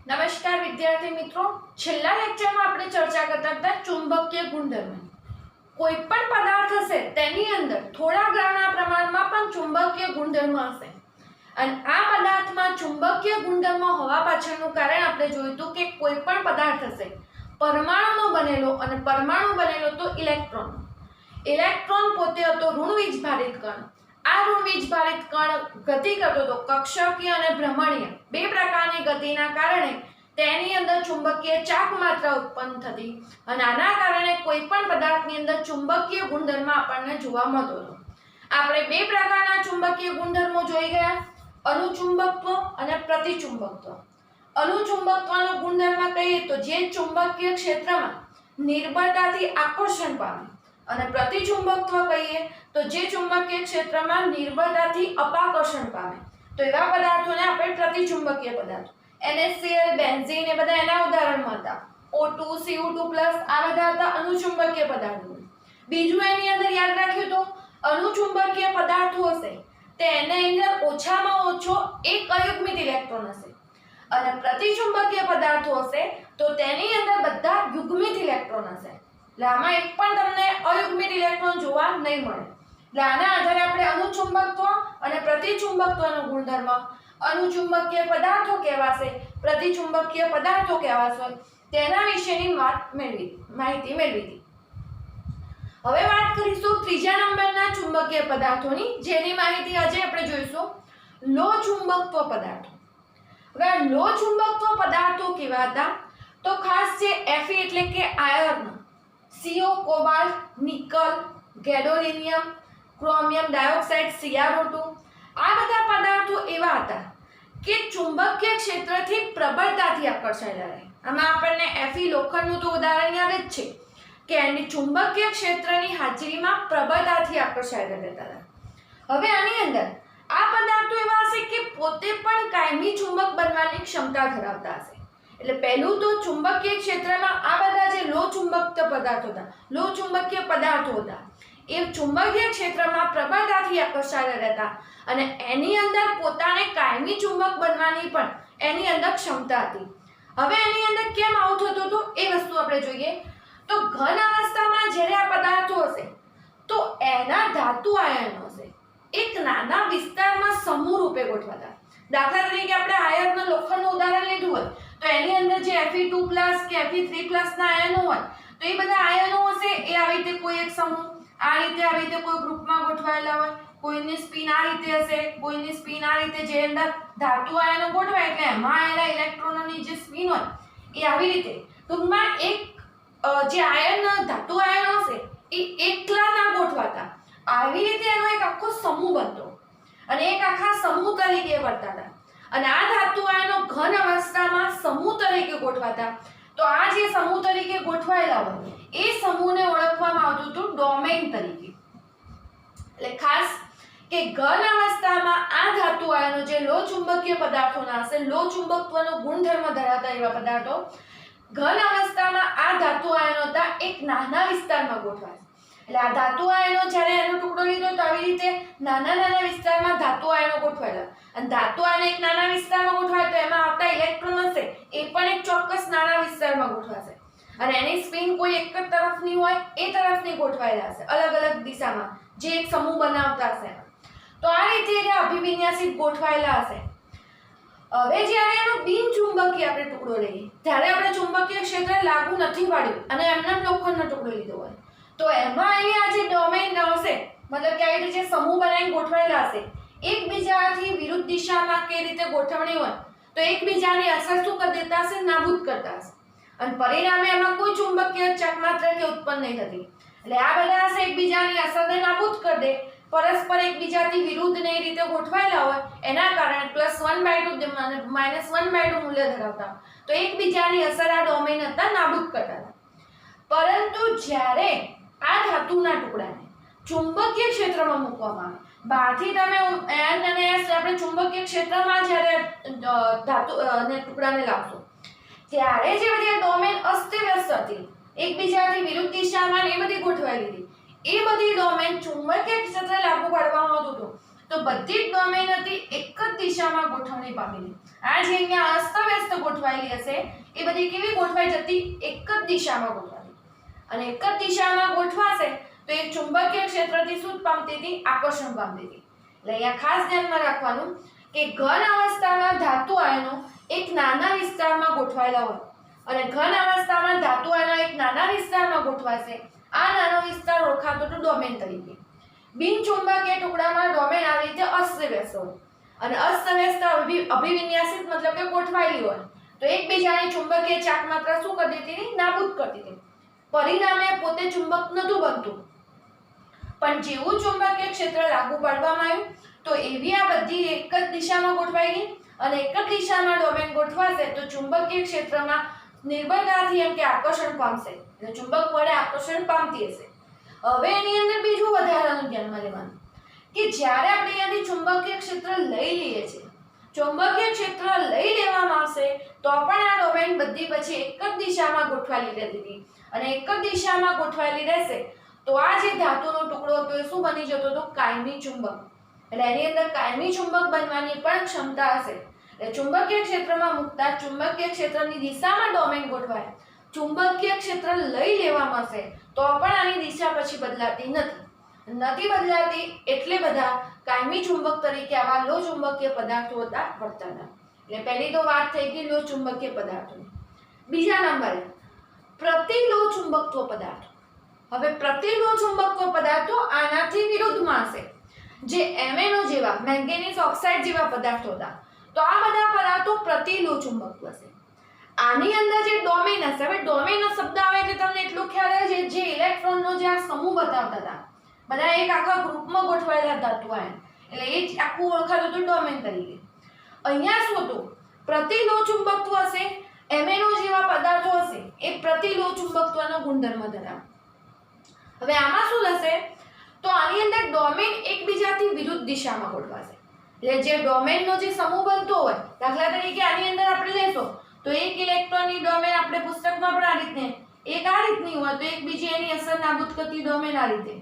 નમસ્કાર વિદ્યાર્થી મિત્રો, છેલ્લા લેક્ચરમાં આપણે ચર્ચા કરતા હતા ચુંબકીય ગુણધર્મ. કોઈ પણ પદાર્થ હશે તેની અંદર થોડા ઘણા પ્રમાણમાં પણ ચુંબકીય ગુણધર્મ હશે. અને આ પદાર્થમાં ચુંબકીય ગુણધર્મ હોવા પાછળનું કારણ આપણે જોયું હતું કે કોઈ પણ પદાર્થ હશે પરમાણુનો બનેલો, અને પરમાણુ બનેલો તો ઇલેક્ટ્રોન. ઇલેક્ટ્રોન પોતે હતો ઋણ વીજભારિત કણ. આ ઋણ વીજભારિત કણ ગતિ કરતો હતો કક્ષકીય અને ભ્રમણીય બે પ્રકારની ગતિના કારણે તેની અંદર ચુંબકીય ચાપ માત્રા ઉત્પન્ન થતી, અને આના કારણે કોઈ પણ પદાર્થની અંદર ચુંબકીય ગુણધર્મ આપણને જોવા મળતો હતો. આપણે બે પ્રકારના ચુંબકીય ગુણધર્મો જોઈ ગયા, અનુચુંબકત્વ અને પ્રતિચુંબકત્વ. અનુચુંબકત્વનો ગુણધર્મ કહીએ તો જે ચુંબકીય ક્ષેત્રમાં નિર્બળતાથી આકર્ષણ પામે, અને પ્રતિચુંબકત્વ કહીએ તો જે ચુંબકીય ક્ષેત્રમાં નિર્બળતાથી અપાકર્ષણ પામે. તો એવા પદાર્થોને આપણે પ્રતિચુંબકીય પદાર્થો, NaCl, બેન્ઝીન એ બધા એના ઉદાહરણમાં હતા. O2, Cu2+ આ બધા હતા અનુચુંબકીય પદાર્થો. બીજું એની અંદર યાદ રાખ્યું તો અનુચુંબકીય પદાર્થો હશે તેની અંદર ઓછામાં ઓછો એક અયુગ્મિત ઇલેક્ટ્રોન હશે, અને પ્રતિચુંબકીય પદાર્થો હશે તો તેની અંદર બધા યુગ્મિત ઇલેક્ટ્રોન હશે. એટલે આમાં એક પણ તમને અયુગ્મિત ઇલેક્ટ્રોન જોવા નહીં મળે. એટલે આના આધારે આપણે અનુચુંબકત્વ અને પ્રતિચુંબકત્વનો ગુણધર્મ, અનુચુંબકીય પદાર્થો કહેવાશે, પ્રતિચુંબકીય પદાર્થો કહેવાશે, તેના વિશેની માહિતી મેળવી હતી. હવે વાત કરીશું ત્રીજા નંબરના ચુંબકીય પદાર્થોની, જેની માહિતી આજે આપણે જોઈશું લો ચુંબકત્વ પદાર્થો. હવે લો ચુંબકત્વ પદાર્થો કેવા હતા તો ખાસ છે Fe એટલે કે iron, CO, cobalt, nickel, gadolinium, chromium dioxide, CrO2 આ બધા પદાર્થો એવા હતા કે ચુંબકીય ક્ષેત્રથી પ્રબળતાથી આકર્ષાયેલા રહે. આમાં આપણને Fe લોખંડનું તો ઉદાહરણ યાદ જ છે કે એની ચુંબકીય ક્ષેત્રની હાજરીમાં પ્રબળતાથી આકર્ષાયેલા રહેતા હતા. હવે આની અંદર આ પદાર્થો એવા હશે કે પોતે પણ કાયમી ચુંબક બનવાની ક્ષમતા ધરાવતા હશે. એટલે પહેલું તો ચુંબકીય ક્ષેત્રમાં આ બધા જે લો ચુંબકીય પદાર્થો હતા, લો ચુંબકીય પદાર્થો હતા, એ ચુંબકીય ક્ષેત્રમાં પ્રબળતાથી આકર્ષાયેલા રહેતા, અને એની અંદર પોતાને કાયમી ચુંબક બનવાની પણ એની અંદર ક્ષમતા હતી. હવે એની અંદર કેમ આવું થતું હતું એ વસ્તુ આપણે જોઈએ તો ઘન અવસ્થામાં જ્યારે આ પદાર્થો હશે તો એના ધાતુ આયનો હશે એક નાના વિસ્તારમાં સમૂહ રૂપે ગોઠવાતા. દાખલા તરીકે આપણે આયર્ન લોખંડનું ઉદાહરણ લીધું હોય તો એની અંદર જે Fe2+ કે Fe3+ ના આયનો હોય તો એ બધા આયનો હશે એ આવી રીતે કોઈ એક સમૂહ આવી રીતે કોઈ ગ્રુપમાં ગોઠવાયેલા હોય. કોઈની સ્પિન આ રીતે હશે, કોઈની સ્પિન આ રીતે, જે અંદર ધાતુ આયનો ગોઠવાય એટલે એમાં આવેલા ઇલેક્ટ્રોનોની જે સ્પિન હોય એ આવી રીતે ટૂંકમાં એક જે આયન ધાતુ આયનો હશે એ એકલા ના ગોઠવાતા, આવી રીતે એનો એક આખો સમૂહ બનતો, અને એક આખા સમૂહ તરીકે વર્તાતા, અને આ ધાતુ આયનો ઘન અવસ્થામાં સમૂહ તરીકે ગોઠવાતા. તો આ જે સમૂહ તરીકે ગોઠવાયેલા હોય એ સમૂહને ઓળખવામાં આવતું હતું ડોમેઇન તરીકે. એટલે ખાસ કે ઘન અવસ્થામાં આ ધાતુ આયનો જે લો ચુંબકીય પદાર્થોના હશે, લો ચુંબકત્વનો ગુણધર્મ ધરાવતા એવા પદાર્થો ઘન અવસ્થામાં આ ધાતુ આયનો હતા એક નાના વિસ્તારમાં ગોઠવાય. એટલે આ ધાતુ આયનો જ્યારે એનો ટુકડો લીધો તો આવી રીતે નાના વિસ્તારમાં ધાતુ આયનો ગોઠવાયેલા, અને ધાતુ આયનો એક નાના વિસ્તારમાં ગોઠવાય તો એમાં આવતા ઇલેક્ટ્રોન હશે એ પણ એક ચોક્કસ નાના વિસ્તારમાં ગોઠવાશે, અને એની સ્પિન કોઈ એક જ તરફની હોય એ તરફની ગોઠવાયેલા હશે અલગ અલગ દિશામાં, જે એક સમૂહ બનાવતા હશે. તો આ રીતે એને અભિવિન્યાસિત ગોઠવાયેલા હશે. હવે જ્યારે એનો બિનચુંબકીય આપણે ટુકડો લઈએ, જ્યારે આપણે ચુંબકીય ક્ષેત્ર લાગુ નથી પાડ્યું અને એમને લોખંડનો ટુકડો લીધો હોય તો એમાં અહીંયા જે ડોમેઇન હશે, મતલબ કે આવી રીતે જે સમૂહ બનાવીને ગોઠવાયેલા હશે એકબીજાથી વિરુદ્ધ દિશામાં કે રીતે ગોઠવણી હોય તો એકબીજાની અસર શું કરી દેતા હશે, નાબૂદ કરતા હશે, અને પરિણામે એમાં કોઈ ચુંબકીય ચકમાત્ર કે ઉત્પન્ન નહીં થતી. એટલે આ બધા હશે એકબીજાની અસરને નાબૂદ કરી દે, પરસ્પર એકબીજાથી વિરુદ્ધ ને એ રીતે ગોઠવાયેલા હોય એના કારણે +1/2 અને -1/2 મૂલ્ય ધરાવતા, તો એકબીજાની અસર આ ડોમેઇન હતા નાબૂદ કરતા હતા. પરંતુ જ્યારે આ ધાતુના ટુકડાને ચુંબકીય ક્ષેત્રમાં મૂકવામાં આવે, બહારથી તમે N અને S આપણે ચુંબકીય ક્ષેત્રમાં જ્યારે ધાતુ અને ટુકડાને લાવશો ત્યારે જે બધી ડોમેઇન અસ્તવ્યસ્ત હતી, એકબીજાથી વિરુદ્ધ દિશામાં એ બધી ગોઠવાયેલી હતી, એ બધી ડોમેઇન ચુંબકીય ક્ષેત્ર લાગુ પાડવામાં આવતું હતું તો બધી જ ડોમેન હતી એક જ દિશામાં ગોઠવણી પામેલી. આ જે અહીંયા અસ્તવ્યસ્ત ગોઠવાયેલી હશે એ બધી કેવી ગોઠવાઈ જતી? એક જ દિશામાં ગોઠવાતી. અને એક જ દિશામાં ગોઠવાશે તો એક ચુંબકીય ક્ષેત્રથી શું પામતી હતી? આકર્ષણ પામતી હતી. એટલે અહીંયા ખાસ ધ્યાનમાં રાખવાનું કે ઘન અવસ્થામાં ધાતુ આયનો એક નાના વિસ્તારમાં ગોઠવાયેલા હોય અને ઘન અવસ્થામાં ધાતુ આયનો એક નાના વિસ્તારમાં ગોઠવાશે. આ નાનો વિસ્તાર ઓળખાતો હતો ડોમેન તરીકે. બિનચુંબકીય ટુકડામાં ડોમેન આવી રીતે અસ્તવ્યસ્ત હોય અને અસ્તવ્યસ્ત અભિવિન્યાસિત મતલબ કે ગોઠવાયેલી હોય તો એકબીજાની ચુંબકીય ચાક માત્રા શું કરી દેતી હતી? નાબૂદ કરતી હતી. પરિણામે પોતે ચુંબક નહોતું બનતું. પણ જેવું ચુંબકીય ક્ષેત્ર લાગુ પાડવામાં આવ્યું તો એવી આ બધી એક જ દિશામાં ગોઠવાઈ ગઈ અને એક જ દિશામાં ડોમેન ગોઠવાશે તો ચુંબકીય ક્ષેત્રમાં નિર્બળતાથી એમ કે આકર્ષણ પામશે એટલે ચુંબક વડે આકર્ષણ પામતી હશે. હવે એની અંદર બીજું વધારાનું ધ્યાનમાં લેવાનું કે જ્યારે આપણે અહીંયાથી ચુંબકીય ક્ષેત્ર લઈ લઈએ છીએ, ચુંબકીય ક્ષેત્ર લઈ લેવામાં આવશે તો પણ આ ડોમેન બધી પછી એક જ દિશામાં ગોઠવાયેલી રહેતી હતી અને એક જ દિશામાં ગોઠવાયેલી રહેશે તો આ જે ધાતુનો ટુકડો હતો એ શું બની જતો હતો? કાયમી ચુંબક. એટલે એની અંદર કાયમી ચુંબક બનવાની પણ ક્ષમતા હશે. એટલે ચુંબકીય ક્ષેત્રમાં મુકતા ચુંબકીય ક્ષેત્રની દિશામાં ડોમેન ગોઠવાય, ચુંબકીય ક્ષેત્ર લઈ લેવામાં આવશે તો પણ આની દિશા પછી બદલાતી નથી બદલાતી એટલે બધા કાયમી ચુંબક તરીકે આવા લો ચુંબકીય પદાર્થો હતા વર્તતા. એટલે પહેલી તો વાત થઈ ગઈ લો ચુંબકીય પદાર્થોની. બીજા નંબરે પ્રતિલો ચુંબકત્વ પદાર્થો. હવે પ્રતિલો ચુંબકત્વ પદાર્થો આનાથી વિરુદ્ધમાં હશે. જે MnO જેવા મેંગેનીઝ ઓક્સાઇડ જેવા પદાર્થો હતા તો આ બધા પદાર્થો પ્રતિલો ચુંબકત્વ હશે. આની અંદર જે ડોમેન હશે, હવે ડોમેન નો શબ્દ આવે એટલે તમને એટલું ખ્યાલ આવે જે ઇલેક્ટ્રોનનો જે આ સમૂહ બતાવતા હતા બધા એક આખા ગ્રુપમાં ગોઠવાયેલા ધાતુ આયન એટલે એ જ આખું ઓળખાતું હતું ડોમેન તરીકે. અહીંયા શું હતું? પ્રતિલો ચુંબકત્વ હશે, MnO જેવા પદાર્થો હશે એ પ્રતિલો ચુંબકત્વનો ગુણધર્મ ધરાવે. હવે આમાં શું થશે તો આની અંદર ડોમેન એકબીજાથી વિરુદ્ધ દિશામાં ગોઠવાશે. એટલે જે ડોમેનનો જે સમૂહ બનતો હોય દાખલા તરીકે આની અંદર આપણે લેશો તો એક ઇલેક્ટ્રોનની ડોમેન આપણે પુસ્તકમાં પણ આ રીતને એક આ રીતની હોય તો એક બીજી એની અસર નાબૂદ કરતી ડોમેન આ રીતે,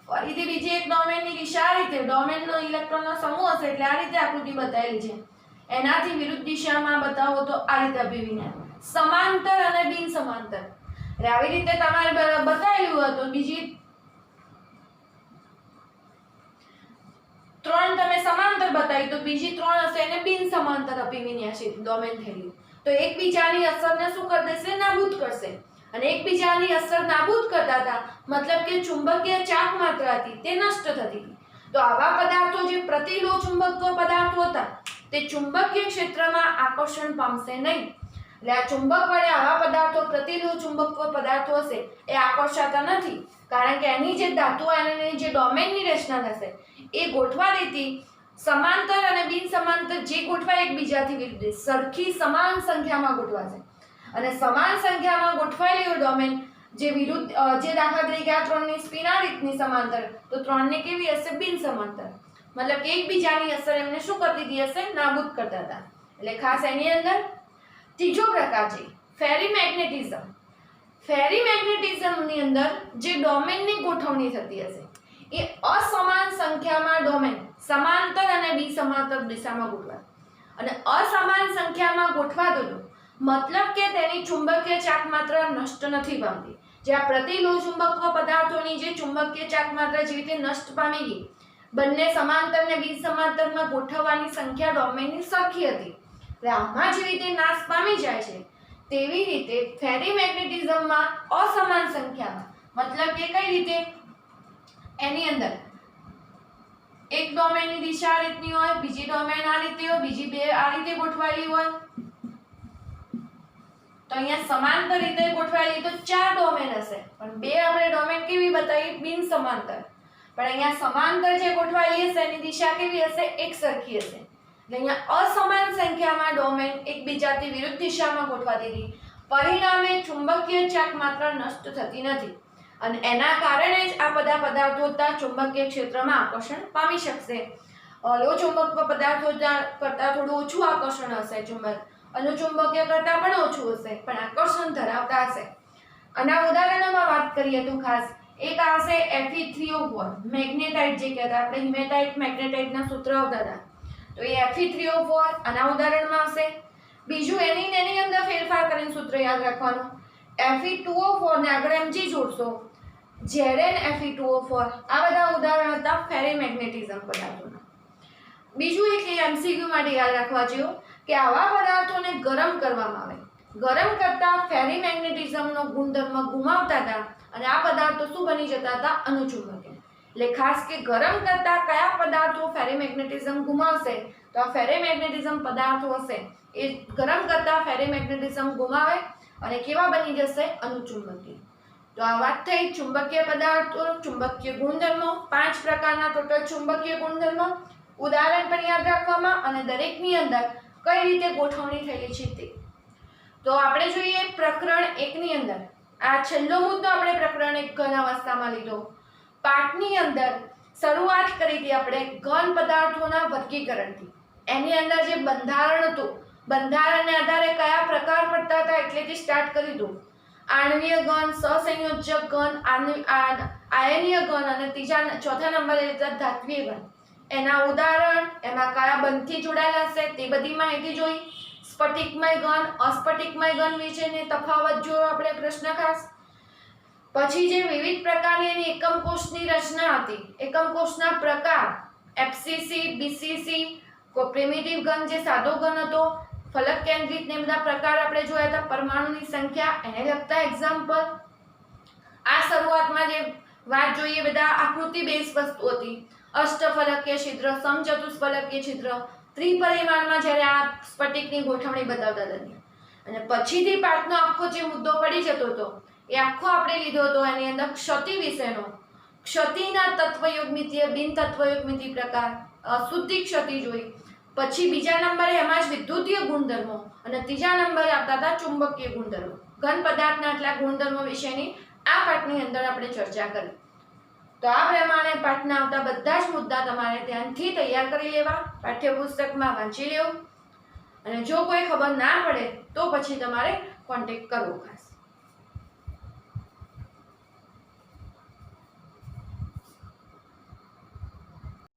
ફરીથી બીજી એક ડોમેનની દિશા આ રીતે, ડોમેનનો ઇલેક્ટ્રોનનો સમૂહ હશે એટલે આ રીતે આકૃતિ બતાવેલી છે. એનાથી વિરુદ્ધ દિશામાં બતાવો તો આ રીતે અભિવિન્યાસ, સમાંતર અને બિન સમાંતર. એટલે આવી રીતે તમારે બતાવેલું હોય તો બીજી ત્રણ તમે સમાંતર બતાવી તો બીજી ત્રણ હશે એને બિન સમાંતર અભિવિન્યાસિત ડોમેન થયેલી તો એકબીજાની અસરને શું કરી દેશે? નાબૂદ કરશે. અને એકબીજાની અસર નાબૂદ કરતા હતા મતલબ કે ચુંબકીય ચાક માત્રા હતી તે નષ્ટ થતી હતી. તો આવા પદાર્થો જે પ્રતિલો ચુંબકત્વ પદાર્થો હતા તે ચુંબકીય ક્ષેત્રમાં આકર્ષણ પામશે નહીં. એટલે આ ચુંબક વડે આવા પદાર્થો પ્રતિલો ચુંબકત્વ પદાર્થો હશે એ આકર્ષાતા નથી કારણ કે એની જે ધાતુ આયનની જે ડોમેનની રચના થશે એ ગોઠવા દેતી સમાંતર અને બિન સમાંતર જે ગોઠવાય એકબીજાથી વિરુદ્ધ સરખી સમાન સંખ્યામાં ગોઠવાશે. અને સમાન સંખ્યામાં ગોઠવાયેલી ડોમેન જે વિરુદ્ધ જે દાખલા તરીકે આ ત્રણની સ્પિન આ રીતની સમાંતર તો ત્રણની કેવી હશે? બિન સમાંતર. મતલબ કે એકબીજાની અસર એમને શું કરતી હતી હશે? નાબૂદ કરતા હતા. એટલે ખાસ એની અંદર ત્રીજો પ્રકાર છે ફેરીમેગ્નેટિઝમ. ફેરીમેગ્નેટિઝમની અંદર જે ડોમેનની ગોઠવણી થતી હશે એ અસમાન સંખ્યામાં ડોમેન સમાંતર અને બિસમાંતર દિશામાં ગોઠવાય. અને અસમાન સંખ્યામાં ગોઠવાતો હતો મતલબ કે તેની ચુંબકીય ચાક માત્રા નષ્ટ નથી પામતી. જે આ પ્રતિલો ચુંબકત્વ પદાર્થોની જે ચુંબકીય ચાક માત્રા જેવી રીતે નષ્ટ પામી ગઈ, બંને સમાંતર અને બિસમાંતરમાં ગોઠવવાની સંખ્યા ડોમેનની સરખી હતી એટલે આમાં જે રીતે નાશ પામી જાય છે તેવી રીતે ફેરીમેગ્નેટિઝમમાં અસમાન સંખ્યામાં મતલબ કે કઈ રીતે એની અંદર એક ડોમેનની દિશા આ રીતની હોય, બીજી ડોમેન આ રીતે હોય, બીજી બે આ રીતે ગોઠવાયેલી હોય તો અહીંયા સમાંતર રીતે ગોઠવાયેલી તો ચાર ડોમેન હશે પણ બે આપણે ડોમેન કેવી બતાવી? બિન સમાંતર. પણ અહીંયા સમાંતર જે ગોઠવાયેલી હશે એની દિશા કેવી હશે? એક સરખી હશે. એટલે અહીંયા અસમાન સંખ્યામાં ડોમેન એકબીજાથી વિરુદ્ધ દિશામાં ગોઠવાતી હતી પરિણામે ચુંબકીય ચાક માત્રા નષ્ટ થતી નથી અને એના કારણે જ આ બધા પદાર્થો ચુંબકીય ક્ષેત્રમાં આકર્ષણ પામી શકશે. લો ચુંબકીય પદાર્થો કરતાં થોડું ઓછું આકર્ષણ હશે ચુંબક, અનુચુંબકીય કરતાં પણ ઓછું હશે પણ આકર્ષણ ધરાવતા હશે. આના ઉદાહરણોમાં વાત કરીએ તો ખાસ એક આવશે Fe3O4 મેગ્નેટાઇટ, જે કહેતા આપણે હિમેટાઇટ મેગ્નેટાઇટના સૂત્ર આવતા હતા, તો એ Fe3O4 આના ઉદાહરણમાં આવશે. બીજું એની અંદર ફેરફાર કરીને સૂત્ર યાદ રાખવાનું, Fe2O4 ને આગળ Mg જોડશો, Zn Fe2O4. આ બધા ઉદાહરણ હતા ફેરીમેગ્નેટિઝમ પદાર્થોના. બીજું એક MCQ માટે યાદ રાખવા જેવું કે આવા પદાર્થોને ગરમ કરવામાં આવે, ગરમ કરતા ફેરીમેગ્નેટિઝમનો ગુણધર્મ ગુમાવતા હતા અને આ પદાર્થો શું બની જતા હતા? અનુચુંબકીય. એટલે ખાસ કે ગરમ કરતા કયા પદાર્થો ફેરીમેગ્નેટિઝમ ગુમાવશે, તો આ ફેરીમેગ્નેટિઝમ પદાર્થો હશે એ ગરમ કરતા ફેરીમેગ્નેટિઝમ ગુમાવે અને કેવા બની જશે? અનુચુંબકીય. તો આ વાત થઈ ચુંબકીય પદાર્થો, ચુંબકીય ગુણધર્મો. 5 પ્રકારના ટોટલ ચુંબકીય ગુણધર્મો, ઉદાહરણ પણ યાદ રાખવામાં અને દરેકની અંદર કઈ રીતે ગોઠવણી થયેલી છે તે. તો આપણે જોઈએ પ્રકરણ 1 ની અંદર, આ છેલ્લો મુદ્દો આપણે પ્રકરણ 1 ઘન અવસ્થામાં લીધો. પાઠની અંદર શરૂઆત કરી હતી આપણે ઘન પદાર્થોના વર્ગીકરણથી. એની અંદર જે બંધારણ હતું, બંધારણને આધારે કયા પ્રકાર પડતા હતા એટલેથી સ્ટાર્ટ કરી દઉં. આણ્વીય ઘન, સહસંયોજક ઘન, આયનીય ઘન અને ચોથા નંબરે લીધા ધાત્વીય ઘન. એના ઉદાહરણ, એમાં કયા બંધથી જોડાયેલા હશે તે બધી માહિતી જોઈ. સ્ફટિકમય ઘન, અસ્ફટિકમય ઘન વિશેની તફાવત જોયો આપણે પ્રશ્ન ખાસ. પછી જે વિવિધ પ્રકારની એની એકમ કોષની રચના હતી, એકમ કોષના પ્રકાર, FCC, BCC, પ્રિમિટિવ ઘન જે સાદો ઘન હતો, ફલક કેન્દ્રિત ને બધા પ્રકાર આપણે જોયા હતા, પરમાણુની સંખ્યા, એને લગતા એક્ઝામ્પલ. આ શરૂઆતમાં જે વાત જોઈએ બધા આકૃતિ બેઝ વસ્તુ હતી. અષ્ટફલકીય છિદ્ર, સમચતુષ્ફલકીય છિદ્ર, ત્રિપરિમાણમાં જ્યારે આ સ્ફટિકની ગોઠવણી બતાવતા હતા. અને પછીથી પાઠનો આખો જે મુદ્દો પડી જતો હતો એ આખો આપણે લીધો હતો એની અંદર ક્ષતિ વિશેનો. ક્ષતિના તત્વયુગ્મિતીય, બિન તત્વયુગ્મિતીય પ્રકાર, અશુદ્ધિ ક્ષતિ જોઈ. પછી બીજા નંબરે એમાં જ વિદ્યુતીય ગુણધર્મો અને ત્રીજા નંબરે આવતા હતા ચુંબકીય ગુણધર્મો. ઘન પદાર્થના આટલા ગુણધર્મો વિશેની આ પાઠની અંદર આપણે ચર્ચા કરી. તો આ પ્રમાણે પાઠના આવતા બધા જ મુદ્દા તમારે ધ્યાનથી તૈયાર કરી લેવા, પાઠ્યપુસ્તકમાં વાંચી લેવું અને જો કોઈ ખબર ના પડે તો પછી તમારે કોન્ટેક્ટ કરવો ખાસ.